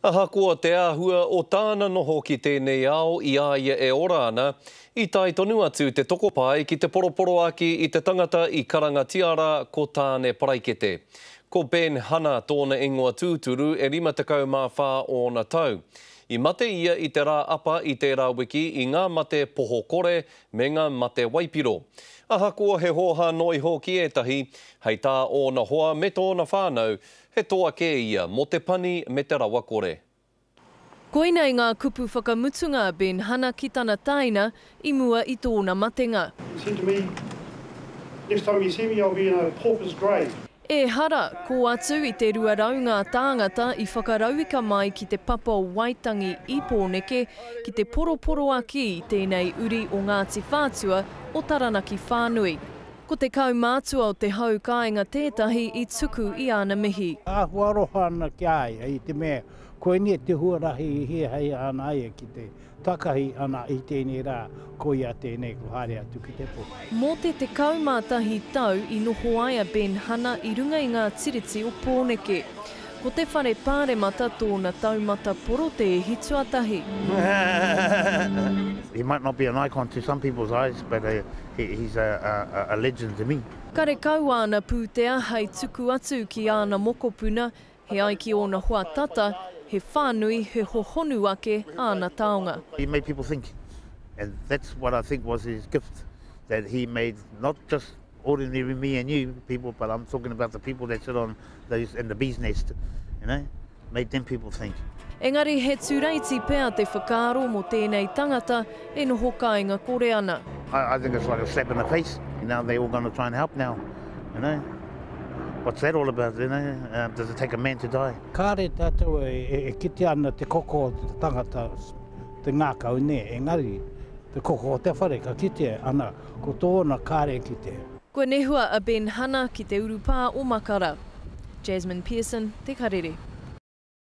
Ahakoa te āhua o tāna noho ki tēnei ao I a ia e ora ana, I tai tonu atu te tokopai ki te poroporo aki I te tangata I Karangatiara ko tāne paraikete. Ko Ben Hana tōna ingoa tūturu e 54 ōna tau. I mate ia I te rā apa I te rā wiki I ngā mate poho kore me ngā mate waipiro. Ahakoa he hoha noi hoki etahi, hei tā ōna hoa me tōna whānau, he toa ke ia mo te pani me te rawa kore. Koina I ngā kupu whakamutunga Ben Hana ki tana taina I mua I tōna matenga. He said to me, next time you see me, I'll be in a pauper's grave. E hara, ko atu I te ruaraunga tāngata I whakarauika mai ki te papa o Waitangi I Pōneke ki te poroporo aki I tēnei uri o Ngāti Whātua o Taranaki Whānui. Ko te kaumātua o te hau kāinga tētahi I tuku I ana mihi. Ahuaroha ana ki ai, I te mea, koe ni te huarahi I hea hei ana ai ki te takahi ana I tēnei rā, ko ia tēnei ko haere atu ki te po. Mō te kaumātahi tau I noho aia Ben Hana I runga I ngā tiriti o Pōneke. Ko te whare pāremata tōna taumata poro te hituatahi. He might not be an icon to some people's eyes, but he's a legend to me. Kare kau ana pūtea hei tuku atu ki ana mokopuna, he aiki ona hoa tata, he whānui he hohonu ake ana taonga. He made people think, and that's what I think was his gift, that he made not just ordinary me and you people, but I'm talking about the people that sit on those in the bee's nest, you know, made them people think. Engari he tūreiti pēr te whakaaro mo tēnei tangata e noho kāinga kore ana. I think it's like a slap in the face. Now they're all going to try and help now, you know. What's that all about, you know? Does it take a man to die? Kāre tātou e kite ana te koko o te tangata, te ngākau ne, engari, te koko o te whare ka kite ana, ko tōna kāre kite. Ko nehua a Ben Hana ki te urupā o Makara. Jasmine Pearson, Te Karere.